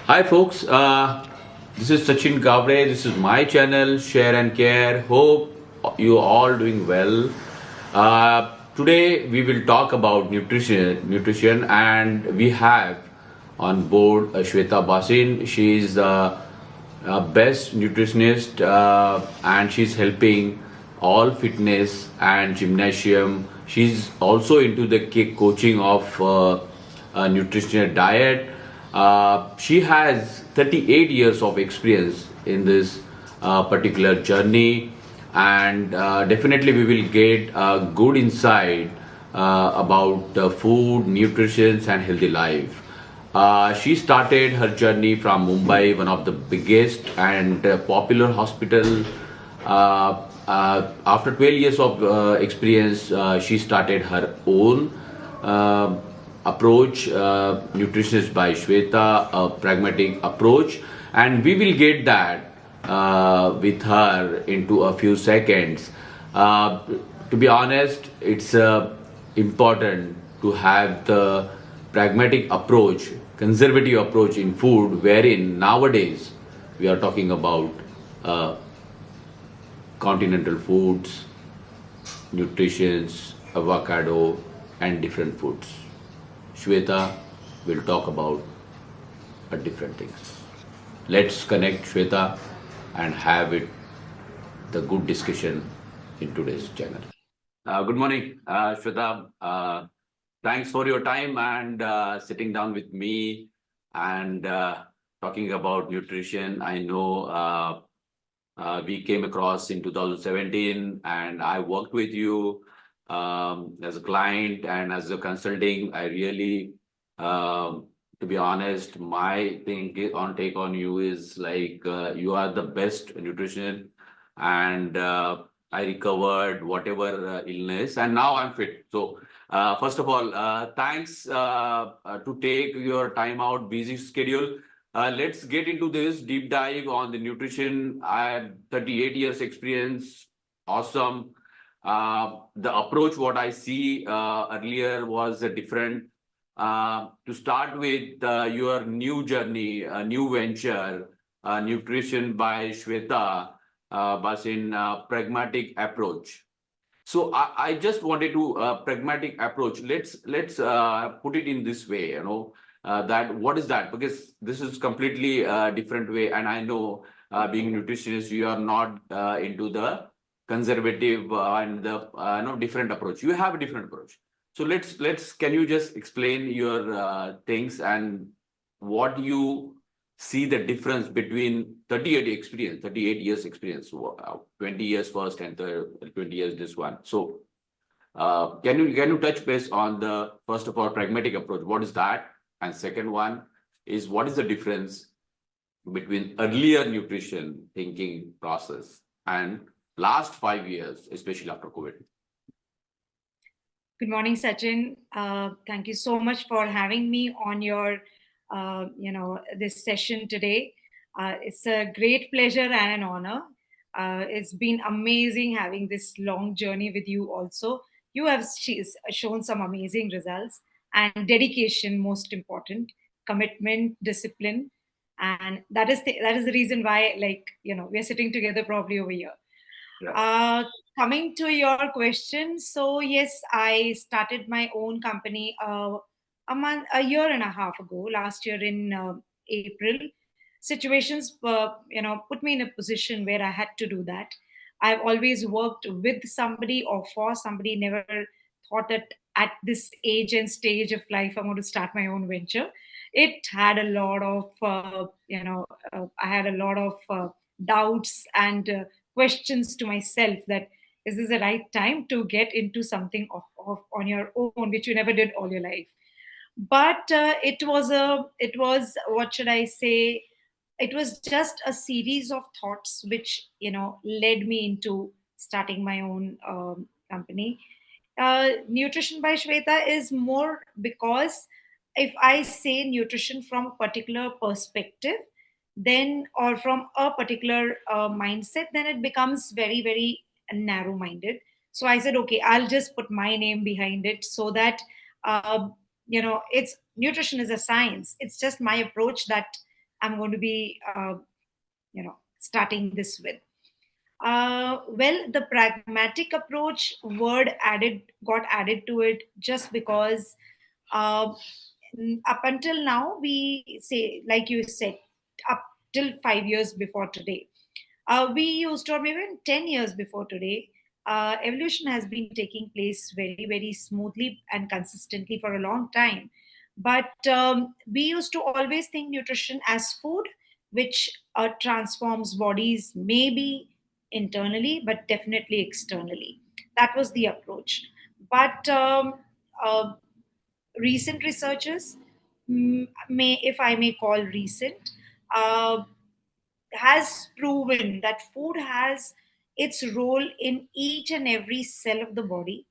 Hi folks, this is Sachin Gavre. This is my channel, Share and Care. Hope you all doing well. Today we will talk about nutrition, and we have on board Shveta Bhasin. She is the best nutritionist, and she's helping all fitness and gymnasium. She's also into the coaching of nutritional diet. She has 38 years of experience in this particular journey, and definitely we will get a good insight about food, nutrition, and healthy life. She started her journey from Mumbai, one of the biggest and popular hospital. After 12 years of experience, she started her own approach, Nutritionist by Shveta, a pragmatic approach, and we will get that with her into a few seconds. Uh, to be honest, it's important to have the pragmatic approach, conservative approach in food, wherein nowadays we are talking about uh, continental foods, nutritions, avocado, and different foods. Shweta will talk about different things. Let's connect Shweta and have it the good discussion in today's channel. Good morning, Shweta. Thanks for your time and sitting down with me and talking about nutrition. I know we came across in 2017, and I worked with you as a client and as a consulting. I really, to be honest, my take on you is like you are the best nutrition, and I recovered whatever illness, and now I'm fit. So. First of all, thanks to take your time out, busy schedule. Let's get into this deep dive on the nutrition. I have 38 years experience. Awesome. The approach, what I see earlier was different. To start with your new journey, new venture, nutrition by Shweta Bhasin, pragmatic approach. So I just wanted to pragmatic approach. Let's put it in this way, that what is that? Because this is completely different way, and I know being nutritionist, you are not into the conservative and the different approach. You have a different approach. So let's can you just explain your things and what you see the difference between 38 years experience, 20 years first and 20 years this one. So can you touch base on the first of all pragmatic approach? What is that? And second one is what is the difference between earlier nutrition thinking process and last 5 years, especially after COVID? Good morning, Sachin. Thank you so much for having me on your, this session today. It's a great pleasure and an honor. It's been amazing having this long journey with you. Also, you have shown some amazing results and dedication. Most important, commitment, discipline, and that is the reason why, we're sitting together probably over here. Yeah. Coming to your question, so yes, I started my own company a year and a half ago, last year in April. Situations, put me in a position where I had to do that. I've always worked with somebody or for somebody. Never thought that at this age and stage of life I'm going to start my own venture. It had a lot of, I had a lot of doubts and questions to myself that is this the right time to get into something of on your own which you never did all your life. But it was what should I say, it was just a series of thoughts which led me into starting my own company. Nutrition by Shweta is more because if I say nutrition from a particular perspective, then or from a particular mindset, then it becomes very, very narrow minded. So I said, okay, I'll just put my name behind it so that, it's nutrition is a science. It's just my approach that I'm going to be starting this with. Well, the pragmatic approach word added got added to it just because uh, up until now we say, like you said, up till 5 years before today, we used to, or maybe even 10 years before today, evolution has been taking place very, very smoothly and consistently for a long time. But we used to always think nutrition as food, which transforms bodies, maybe internally, but definitely externally. That was the approach. But uh, recent researchers, if I may call recent, uh, has proven that food has its role in each and every cell of the body,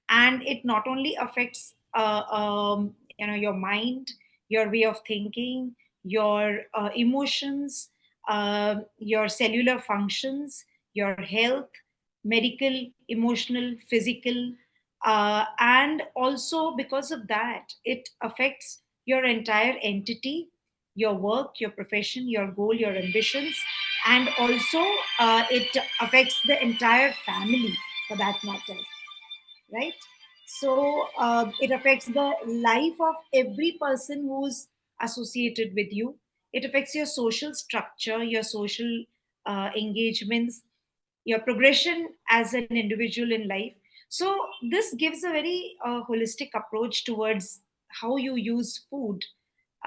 and it not only affects your mind, your way of thinking, your emotions, your cellular functions, your health, medical, emotional, physical, and also because of that it affects your entire entity, your work, your profession, your goal, your ambitions, and also it affects the entire family for that matter, right? So it affects the life of every person who's associated with you. It affects your social structure, your social engagements, your progression as an individual in life. So this gives a very holistic approach towards how you use food,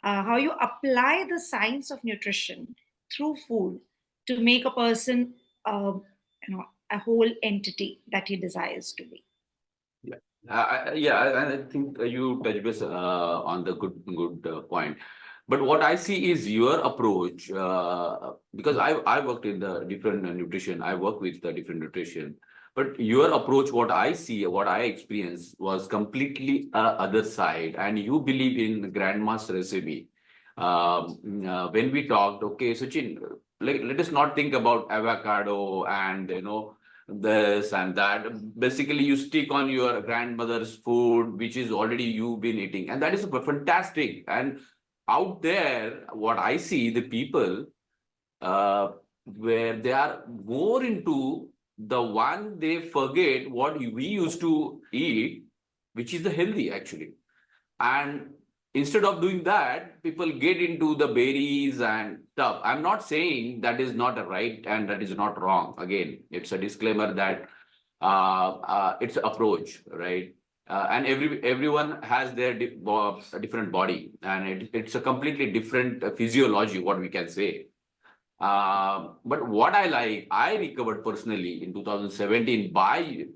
how you apply the science of nutrition through food to make a person, uh, a whole entity that he desires to be. Yeah, I think you touched base on the good point. But what I see is your approach, because I worked in the different nutrition. I work with the different nutrition. But your approach, what I see, what I experienced, was completely other side. And you believe in grandma's recipe. When we talked, okay, Sachin, let us not think about avocado and this and that. Basically, you stick on your grandmother's food, which is already you've been eating, and that is fantastic. And out there, what I see, the people where they are more into the one, they forget what we used to eat, which is the healthy actually. And instead of doing that, people get into the berries and stuff. I'm not saying that is not a right and that is not wrong. Again, it's a disclaimer that it's approach, right? And everyone has their different body, and it's a completely different physiology, what we can say. But what I recovered personally in 2017 by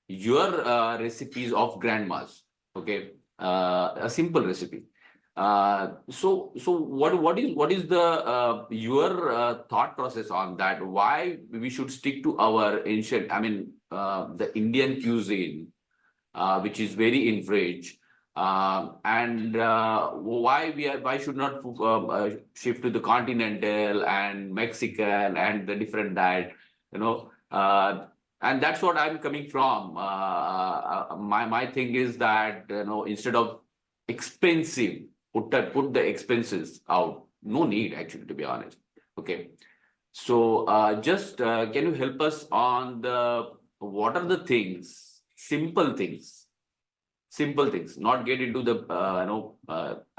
your recipes of grandmas. Okay, a simple recipe. So what is the your thought process on that? Why we should stick to our ancient? I mean, the Indian cuisine, which is very enriched. And why should not shift to the continental and Mexican and the different diet, you know? And that's what I'm coming from. My thing is that instead of expensive, put the expenses out. No need actually, to be honest. Okay. So just can you help us on the what are the things, simple things, not get into the I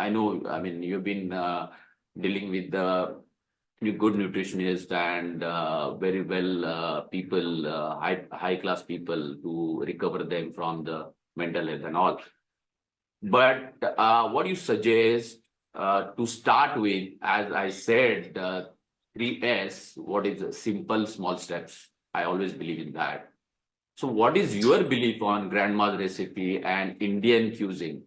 know, I mean, you've been dealing with the good nutritionist and very well people, high class people to recover them from the mental health and all. But what you suggest to start with, as I said, 3S, what is simple, small steps? I always believe in that. So, what is your belief on grandma's recipe and Indian cuisine?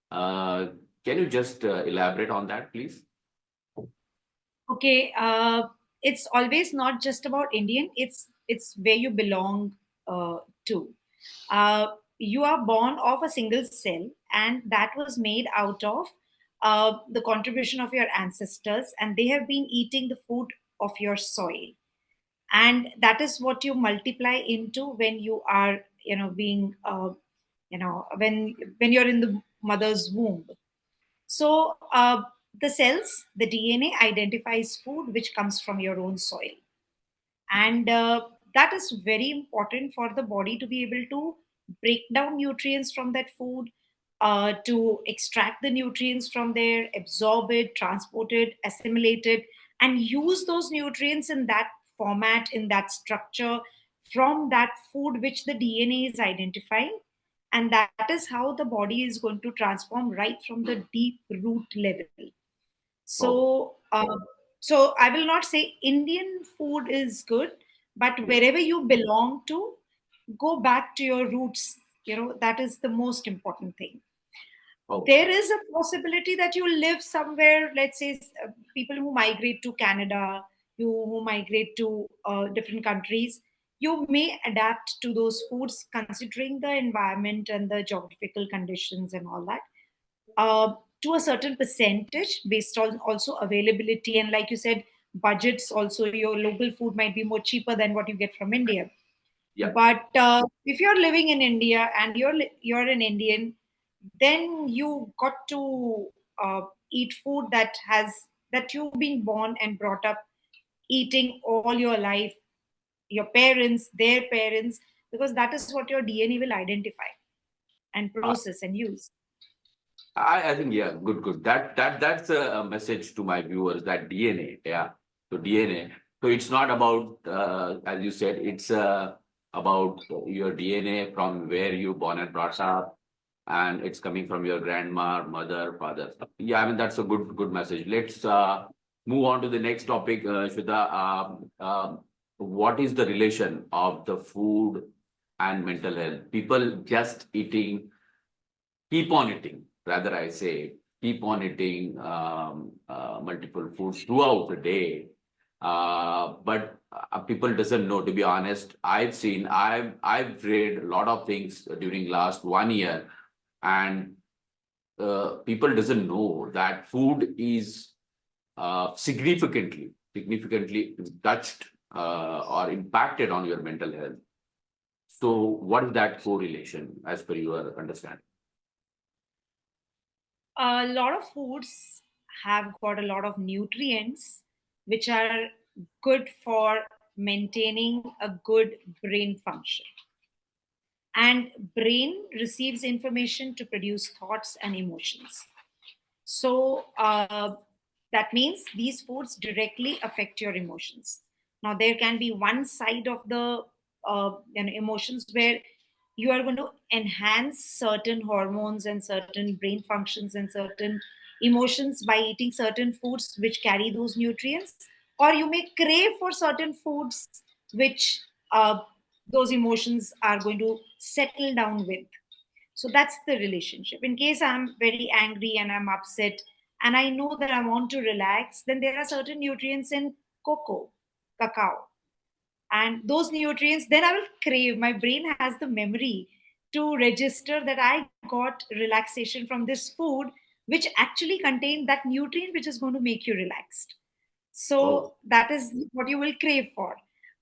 Uh, can you just elaborate on that, please? Okay, it's always not just about Indian. It's where you belong to. You are born of a single cell, and that was made out of the contribution of your ancestors, and they have been eating the food of your soil, and that is what you multiply into when you are, being, when you're in the mother's womb. So the cells, the DNA identifies food which comes from your own soil. And that is very important for the body to be able to break down nutrients from that food, to extract the nutrients from there, absorb it, transport it, assimilate it, and use those nutrients in that format, in that structure, from that food which the DNA is identifying. And that is how the body is going to transform right from the deep root level. Oh, So, I will not say Indian food is good, but yeah. wherever you belong to, go back to your roots. That is the most important thing. Oh, There is a possibility that you live somewhere, let's say, people who migrate to Canada, you who migrate to different countries, you may adapt to those foods considering the environment and the geographical conditions and all that, to a certain percentage based on also availability, and like you said, budgets also. Your local food might be more cheaper than what you get from India. yeah. But if you're living in India and you're an Indian, then you got to eat food that you've been born and brought up eating all your life, your parents, their parents, because that is what your DNA will identify and process and use. I think, yeah, good. That's a message to my viewers, that DNA, yeah. So DNA. So it's not about, as you said, it's about your DNA from where you born and brought up, and it's coming from your grandma, mother, father. Yeah, I mean that's a good message. Let's move on to the next topic, Shweta. What is the relation of the food and mental health? People just eating, keep on eating, rather I say, keep on eating multiple foods throughout the day. But people doesn't know, to be honest. I've read a lot of things during last 1 year, and people doesn't know that food is significantly touched or impacted on your mental health. So what is that correlation as per your understanding? A lot of foods have got a lot of nutrients which are good for maintaining a good brain function. And brain receives information to produce thoughts and emotions. So that means these foods directly affect your emotions. Now there can be one side of the emotions where you are going to enhance certain hormones and certain brain functions and certain emotions by eating certain foods which carry those nutrients, or you may crave for certain foods which those emotions are going to settle down with. So that's the relationship. In case I'm very angry and I'm upset and I know that I want to relax, then there are certain nutrients in cacao. And those nutrients, then I will crave. My brain has the memory to register that I got relaxation from this food, which actually contained that nutrient which is going to make you relaxed. Oh, So that is what you will crave for.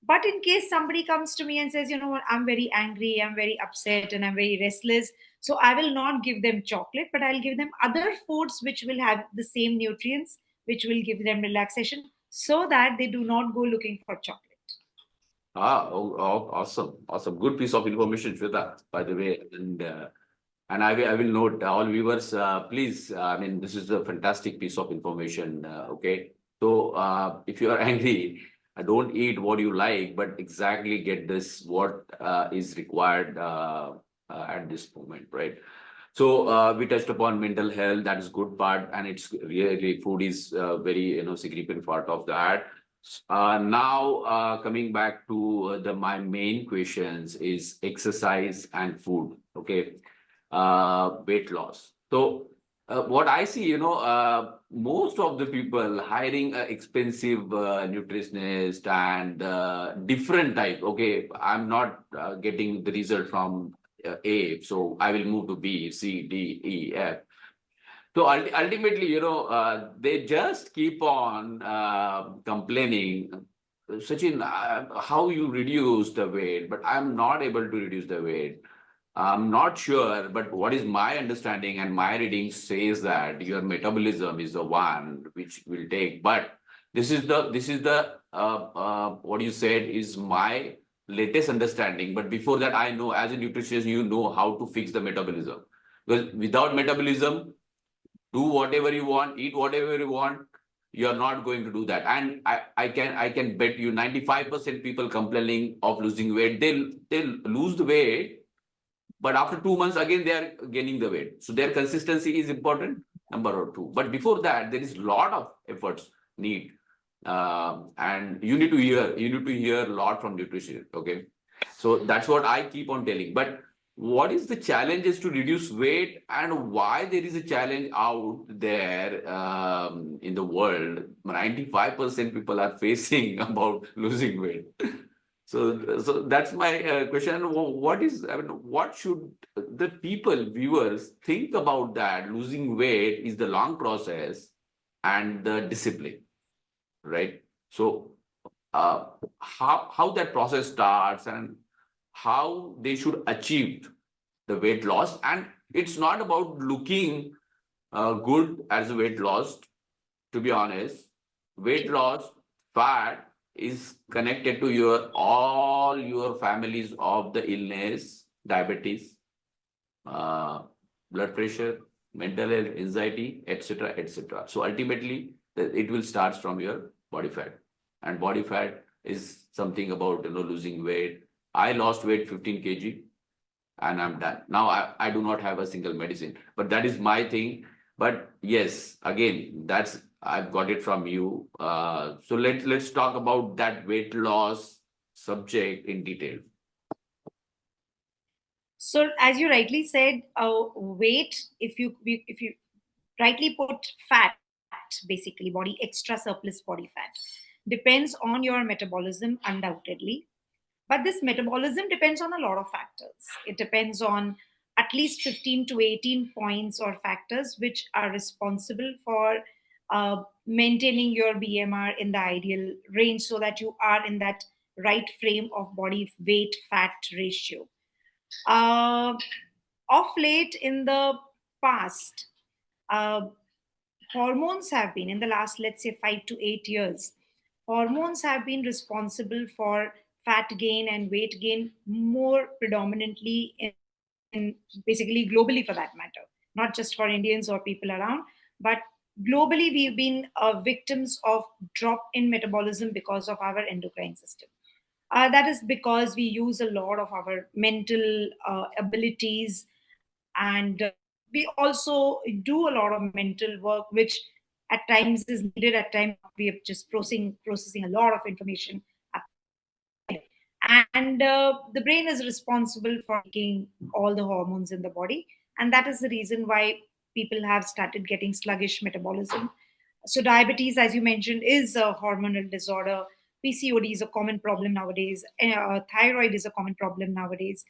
But in case somebody comes to me and says, you know what, I'm very angry, I'm very upset, and I'm very restless, so I will not give them chocolate, but I'll give them other foods which will have the same nutrients, which will give them relaxation, so that they do not go looking for chocolate. awesome. Good piece of information, Shweta, by the way. And I will note all viewers, please, I mean, this is a fantastic piece of information. Okay. So if you are angry, don't eat what you like, but exactly get this what is required at this moment, right? So we touched upon mental health. That is good part, and it's really food is very significant part of that. Now coming back to the my main questions is exercise and food. Okay, weight loss. So what I see, most of the people hiring an expensive nutritionist and different type. Okay, I'm not getting the result from A, so I will move to B, C, D, E, F. So ultimately, they just keep on complaining. Sachin, how you reduce the weight, but I'm not able to reduce the weight. I'm not sure, but what is my understanding and my reading says that your metabolism is the one which will take. But this is the what you said is my latest understanding. But before that, I know as a nutritionist, you know how to fix the metabolism. Because without metabolism, do whatever you want, eat whatever you want, you're not going to do that. And I can bet you 95% people complaining of losing weight, they'll lose the weight, but after 2 months, again, they are gaining the weight. So their consistency is important, number two. But before that, there is a lot of efforts need. And you need to hear a lot from nutrition. Okay. So that's what I keep on telling. But what is the challenges to reduce weight and why there is a challenge out there in the world? 95% people are facing about losing weight. So that's my question. What is, I mean, what should the people, viewers, think about that? Losing weight is the long process and the discipline, right? So, how that process starts and how they should achieve the weight loss. And it's not about looking good as a weight loss, to be honest. Weight loss, fat is connected to your all your families of the illness, diabetes, uh, blood pressure, mental health, anxiety, etc., etc. So ultimately, it will start from your body fat, and body fat is something about losing weight. I lost weight 15 kg and I'm done. Now I do not have a single medicine, but that is my thing. But yes, again, that's I've got it from you. So let's talk about that weight loss subject in detail. So, as you rightly said, weight, if you rightly put fat, basically body extra surplus body fat, depends on your metabolism undoubtedly. But this metabolism depends on a lot of factors. It depends on at least 15 to 18 points or factors which are responsible for maintaining your BMR in the ideal range so that you are in that right frame of body weight fat ratio. Uh, of late in the past, uh, hormones have been, in the last, let's say, 5 to 8 years, hormones have been responsible for fat gain and weight gain more predominantly in basically globally for that matter, not just for Indians or people around, but globally we've been victims of drop in metabolism because of our endocrine system. That is because we use a lot of our mental abilities, and we also do a lot of mental work, which at times is needed, at times not. We are just processing a lot of information at the same time, and the brain is responsible for making all the hormones in the body, and that is the reason why people have started getting sluggish metabolism. So diabetes, as you mentioned, is a hormonal disorder. PCOD is a common problem nowadays. Thyroid is a common problem nowadays.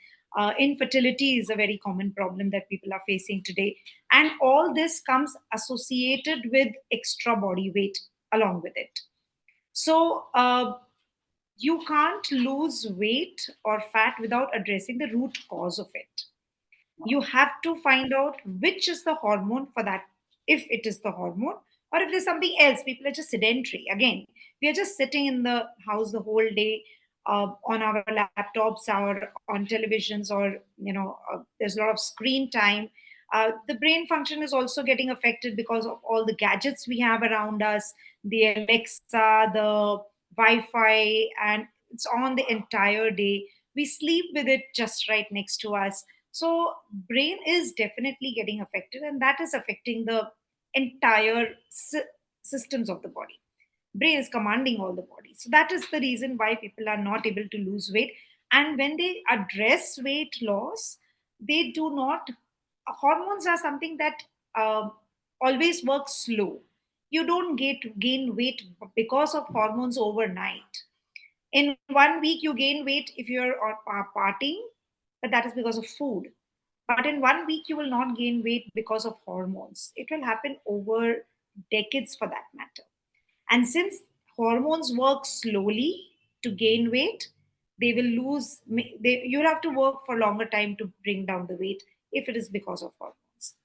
Infertility is a very common problem that people are facing today. And all this comes associated with extra body weight along with it. So you can't lose weight or fat without addressing the root cause of it. You have to find out which is the hormone for that, if it is the hormone, or if there's something else. People are just sedentary. Again, we are just sitting in the house the whole day, on our laptops or on televisions, or there's a lot of screen time. The brain function is also getting affected because of all the gadgets we have around us, the Alexa, the Wi-Fi, and it's on the entire day. We sleep with it just right next to us. So brain is definitely getting affected, and that is affecting the entire systems of the body. Brain is commanding all the body, so that is the reason why people are not able to lose weight. And when they address weight loss, they do not, hormones are something that always works slow. You don't gain weight because of hormones overnight. In 1 week you gain weight if you're partying, but that is because of food. But in 1 week you will not gain weight because of hormones. It will happen over decades for that matter. And since hormones work slowly to gain weight, they will lose. You'll have to work for longer time to bring down the weight if it is because of hormones.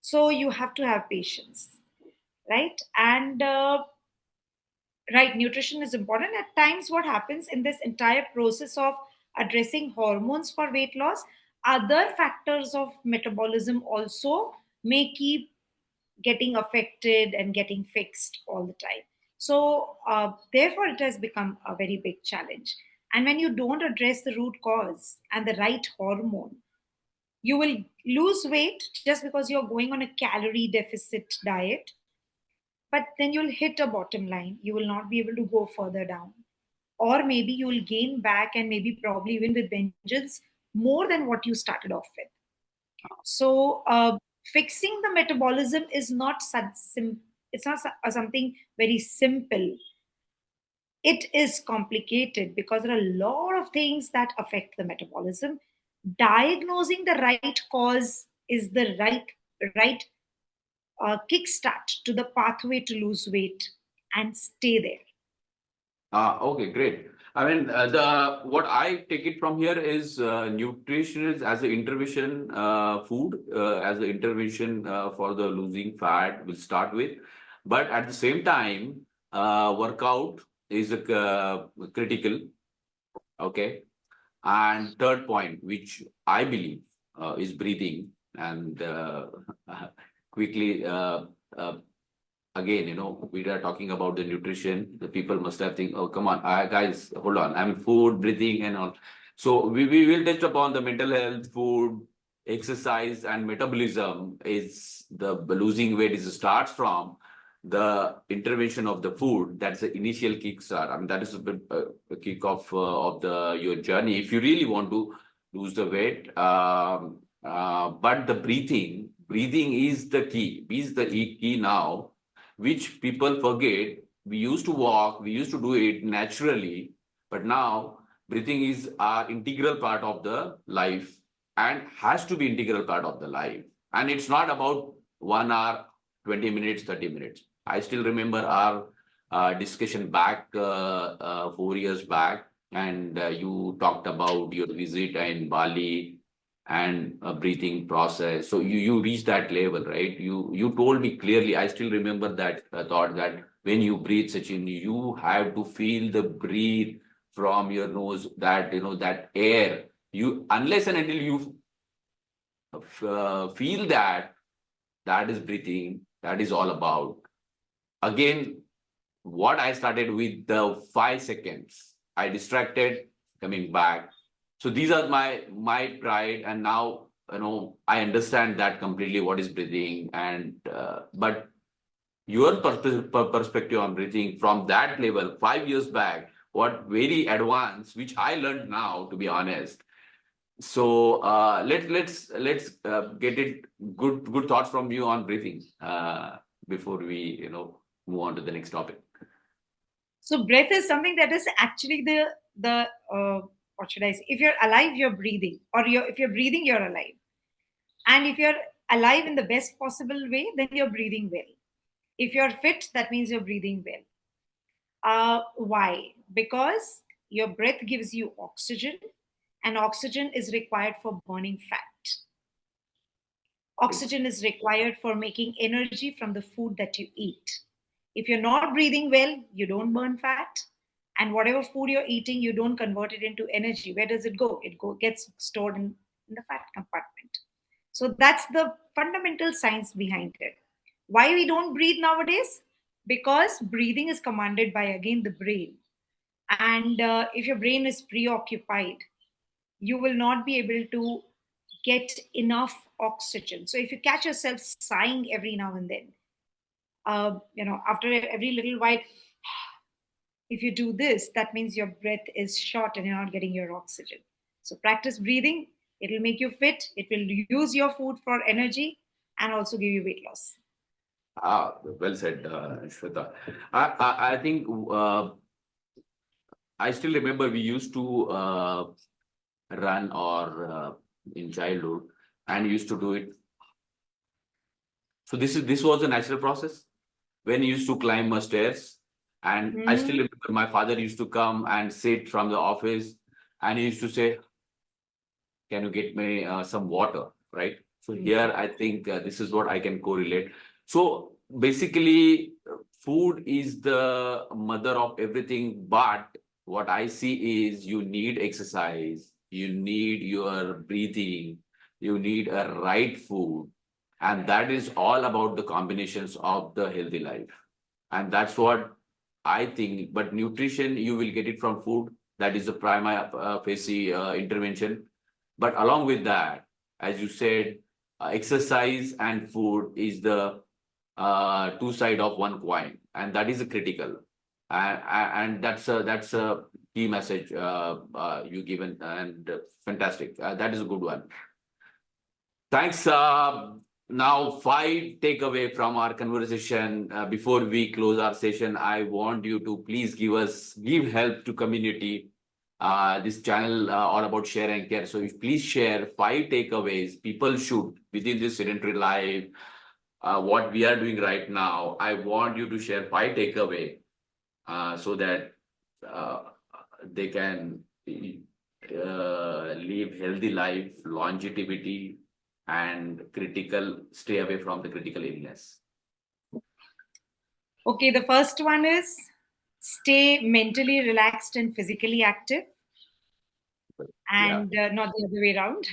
So you have to have patience, right? And right, nutrition is important. At times, what happens in this entire process of addressing hormones for weight loss, other factors of metabolism also may keep getting affected and getting fixed all the time. So, therefore, it has become a very big challenge. And when you don't address the root cause and the right hormone, you will lose weight just because you're going on a calorie deficit diet, but then you'll hit a bottom line. You will not be able to go further down. Or maybe you will gain back and maybe probably even with vengeance more than what you started off with. So, fixing the metabolism is not it's not something very simple. It is complicated because there are a lot of things that affect the metabolism. Diagnosing the right cause is the right kickstart to the pathway to lose weight and stay there. Okay, great. I mean, the what I take it from here is nutrition is as an intervention food, as an intervention for the losing fat. We'll start with, but at the same time, workout is a critical. Okay, and third point, which I believe is breathing, and quickly again, we are talking about the nutrition. The people must have think, oh, come on, guys, hold on. I mean, food, breathing, and all. So we will touch upon the mental health, food, exercise, and metabolism. Is the losing weight is starts from the intervention of the food. That's the initial kickstart. I mean, that is a bit a kick off of the your journey. If you really want to lose the weight, but the breathing is the key. Is the key now, which people forget. We used to walk, we used to do it naturally, but now breathing is our integral part of the life and has to be integral part of the life. And it's not about 1 hour, 20 minutes, 30 minutes. I still remember our discussion back 4 years back, and you talked about your visit in Bali and a breathing process. So you reach that level, right? You told me clearly. I still remember that thought that when you breathe, Sachin, you have to feel the breathe from your nose. That that air. You unless and until you feel that, that is breathing. That is all about. Again, what I started with the 5 seconds. I distracted, coming back. So these are my pride, and now I understand that completely what is breathing, and but your perspective on breathing from that level 5 years back, what very advanced, which I learned now, to be honest. So let's get it good thoughts from you on breathing before we move on to the next topic. So breath is something that is actually the what should I say? If you're alive, you're breathing, or if you're breathing, you're alive. And if you're alive in the best possible way, then you're breathing well. If you're fit, that means you're breathing well. Why? Because your breath gives you oxygen, and oxygen is required for burning fat. Oxygen is required for making energy from the food that you eat. If you're not breathing well, you don't burn fat. And whatever food you're eating, you don't convert it into energy. Where does it go? Gets stored in the fat compartment. So that's the fundamental science behind it. Why we don't breathe nowadays? Because breathing is commanded by, again, the brain. And if your brain is preoccupied, you will not be able to get enough oxygen. So if you catch yourself sighing every now and then, after every little while, if you do this, that means your breath is short and you're not getting your oxygen. So practice breathing. It will make you fit. It will use your food for energy and also give you weight loss. Well said, Shweta. I think I still remember we used to run or in childhood and used to do it. So this was a natural process when you used to climb stairs. And I still remember my father used to come and sit from the office and he used to say, can you get me some water, right? So Mhm. here I think this is what I can correlate. So basically, food is the mother of everything, but what I see is you need exercise, you need your breathing, you need a right food, and that is all about the combinations of the healthy life. And that's what I think. But nutrition, you will get it from food. That is the prima facie intervention. But along with that, as you said, exercise and food is the two side of one coin, and that is critical. And that's a key message you given, and fantastic. That is a good one. Thanks. Now, five takeaway from our conversation. Before we close our session, I want you to please give help to community. This channel all about share and care. So, if please share five takeaways people should within this sedentary life. What we are doing right now, I want you to share five takeaway so that uh, they can live healthy life, longevity, and stay away from the critical illness. Okay, the first one is stay mentally relaxed and physically active, Yeah. and not the other way around.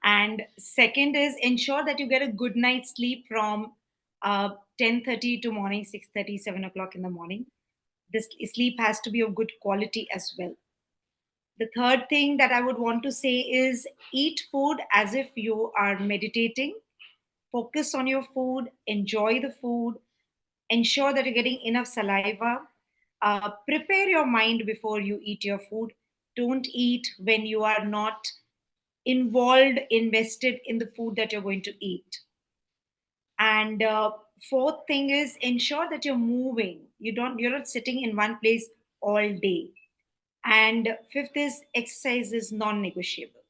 And second is ensure that you get a good night's sleep from 10:30 to morning 6:30, 7 o'clock in the morning. This sleep has to be of good quality as well. The third thing that I would want to say is eat food as if you are meditating. Focus on your food, enjoy the food, ensure that you're getting enough saliva. Prepare your mind before you eat your food. Don't eat when you are not invested in the food that you're going to eat. And fourth thing is ensure that you're moving. You're not sitting in one place all day. And fifth is exercise is non-negotiable.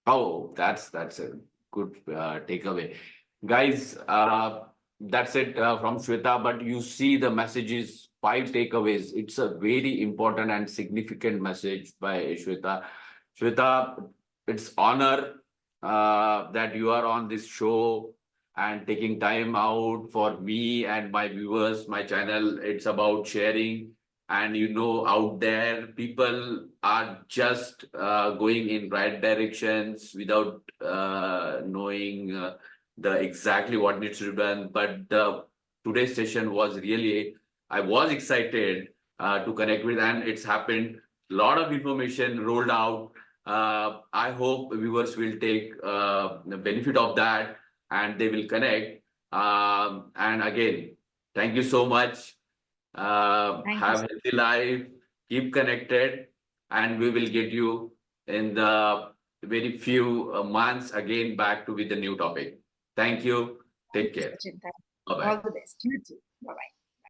Oh, that's a good takeaway, guys. That's it from Shweta. But you see the messages, five takeaways. It's a very important and significant message by Shweta. Shweta, it's honor that you are on this show and taking time out for me and my viewers, my channel. It's about sharing, and out there people are just going in right directions without knowing the exactly what needs to be done. But the today's session was really, I was excited to connect with, and it's happened. A lot of information rolled out. I hope viewers will take the benefit of that, and they will connect. And again, thank you so much. Thank you. Have healthy life, keep connected, and we will get you in the very few months again back to with a new topic. Thank you. Thank Take you, care. Sachin. Bye bye. All the best. You too. Bye bye.